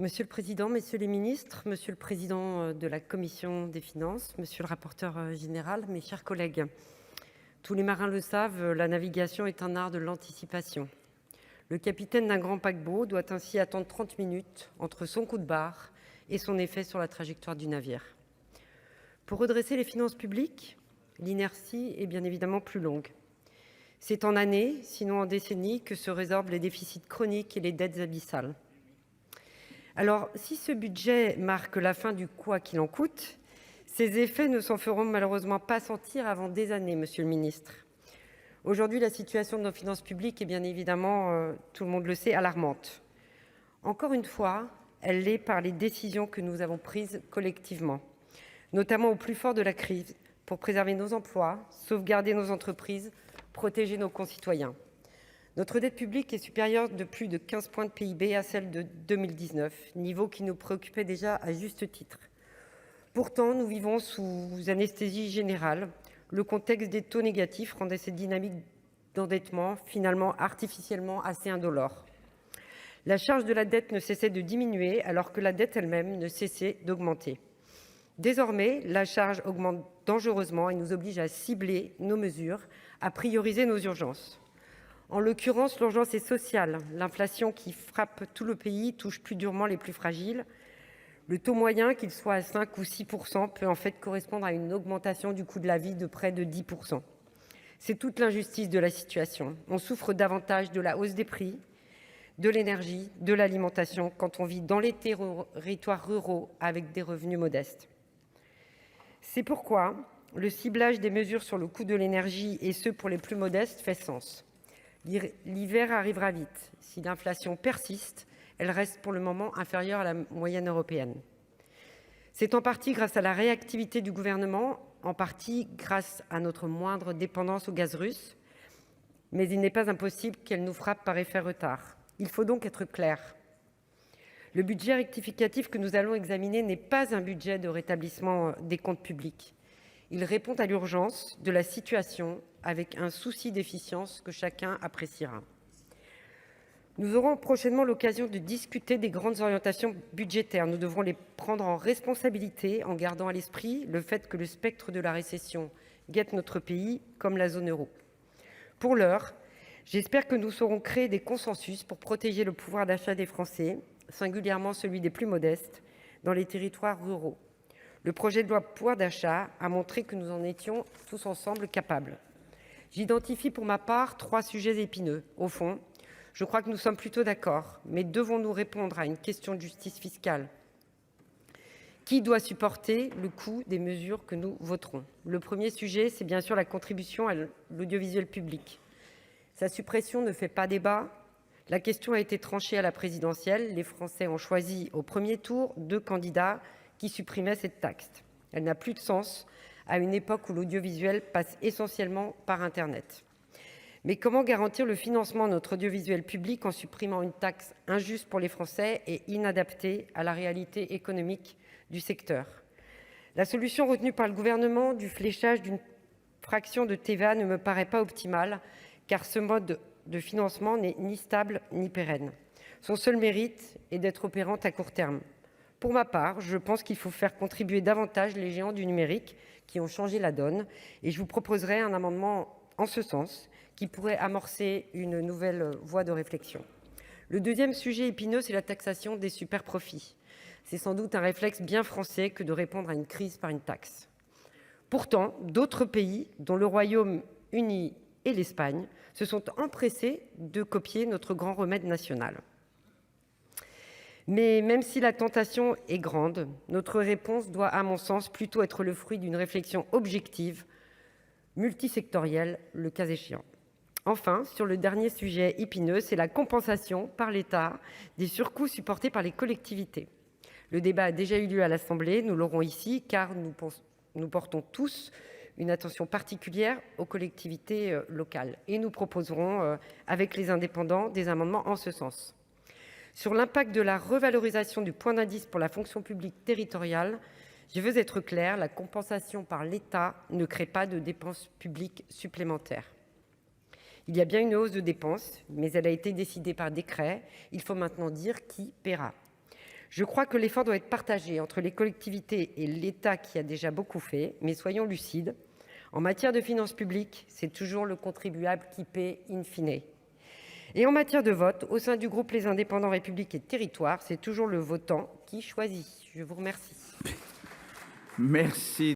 Monsieur le président, messieurs les ministres, monsieur le président de la commission des finances, monsieur le rapporteur général, mes chers collègues, tous les marins le savent, la navigation est un art de l'anticipation. Le capitaine d'un grand paquebot doit ainsi attendre 30 minutes entre son coup de barre et son effet sur la trajectoire du navire. Pour redresser les finances publiques, l'inertie est bien évidemment plus longue. C'est en années, sinon en décennies, que se résorbent les déficits chroniques et les dettes abyssales. Alors, si ce budget marque la fin du quoi qu'il en coûte, ses effets ne s'en feront malheureusement pas sentir avant des années, monsieur le ministre. Aujourd'hui, la situation de nos finances publiques est bien évidemment, tout le monde le sait, alarmante. Encore une fois, elle l'est par les décisions que nous avons prises collectivement, notamment au plus fort de la crise, pour préserver nos emplois, sauvegarder nos entreprises, protéger nos concitoyens. Notre dette publique est supérieure de plus de 15 points de PIB à celle de 2019, niveau qui nous préoccupait déjà à juste titre. Pourtant, nous vivons sous anesthésie générale. Le contexte des taux négatifs rendait cette dynamique d'endettement finalement artificiellement assez indolore. La charge de la dette ne cessait de diminuer alors que la dette elle-même ne cessait d'augmenter. Désormais, la charge augmente dangereusement et nous oblige à cibler nos mesures, à prioriser nos urgences. En l'occurrence, l'urgence est sociale. L'inflation qui frappe tout le pays touche plus durement les plus fragiles. Le taux moyen, qu'il soit à 5 ou 6%, peut en fait correspondre à une augmentation du coût de la vie de près de 10%. C'est toute l'injustice de la situation. On souffre davantage de la hausse des prix, de l'énergie, de l'alimentation, quand on vit dans les territoires ruraux avec des revenus modestes. C'est pourquoi le ciblage des mesures sur le coût de l'énergie et ceux pour les plus modestes fait sens. L'hiver arrivera vite. Si l'inflation persiste, elle reste pour le moment inférieure à la moyenne européenne. C'est en partie grâce à la réactivité du gouvernement, en partie grâce à notre moindre dépendance au gaz russe, mais il n'est pas impossible qu'elle nous frappe par effet retard. Il faut donc être clair. Le budget rectificatif que nous allons examiner n'est pas un budget de rétablissement des comptes publics. Il répond à l'urgence de la situation avec un souci d'efficience que chacun appréciera. Nous aurons prochainement l'occasion de discuter des grandes orientations budgétaires. Nous devrons les prendre en responsabilité en gardant à l'esprit le fait que le spectre de la récession guette notre pays comme la zone euro. Pour l'heure, j'espère que nous saurons créer des consensus pour protéger le pouvoir d'achat des Français, singulièrement celui des plus modestes, dans les territoires ruraux. Le projet de loi pouvoir d'achat a montré que nous en étions tous ensemble capables. J'identifie pour ma part 3 sujets épineux. Au fond, je crois que nous sommes plutôt d'accord, mais devons-nous répondre à une question de justice fiscale ? Qui doit supporter le coût des mesures que nous voterons ? Le premier sujet, c'est bien sûr la contribution à l'audiovisuel public. Sa suppression ne fait pas débat. La question a été tranchée à la présidentielle. Les Français ont choisi au premier tour 2 candidats qui supprimait cette taxe. Elle n'a plus de sens à une époque où l'audiovisuel passe essentiellement par Internet. Mais comment garantir le financement de notre audiovisuel public en supprimant une taxe injuste pour les Français et inadaptée à la réalité économique du secteur ? La solution retenue par le gouvernement du fléchage d'une fraction de TVA ne me paraît pas optimale, car ce mode de financement n'est ni stable ni pérenne. Son seul mérite est d'être opérante à court terme. Pour ma part, je pense qu'il faut faire contribuer davantage les géants du numérique qui ont changé la donne, et je vous proposerai un amendement en ce sens qui pourrait amorcer une nouvelle voie de réflexion. Le deuxième sujet épineux, c'est la taxation des superprofits. C'est sans doute un réflexe bien français que de répondre à une crise par une taxe. Pourtant, d'autres pays, dont le Royaume-Uni et l'Espagne, se sont empressés de copier notre grand remède national. Mais même si la tentation est grande, notre réponse doit, à mon sens, plutôt être le fruit d'une réflexion objective, multisectorielle, le cas échéant. Enfin, sur le dernier sujet épineux, c'est la compensation par l'État des surcoûts supportés par les collectivités. Le débat a déjà eu lieu à l'Assemblée, nous l'aurons ici, car nous portons tous une attention particulière aux collectivités locales. Et nous proposerons, avec les indépendants, des amendements en ce sens. Sur l'impact de la revalorisation du point d'indice pour la fonction publique territoriale, je veux être claire, la compensation par l'État ne crée pas de dépenses publiques supplémentaires. Il y a bien une hausse de dépenses, mais elle a été décidée par décret. Il faut maintenant dire qui paiera. Je crois que l'effort doit être partagé entre les collectivités et l'État qui a déjà beaucoup fait, mais soyons lucides, en matière de finances publiques, c'est toujours le contribuable qui paie in fine. Et en matière de vote, au sein du groupe Les Indépendants République et Territoires, c'est toujours le votant qui choisit. Je vous remercie. Merci.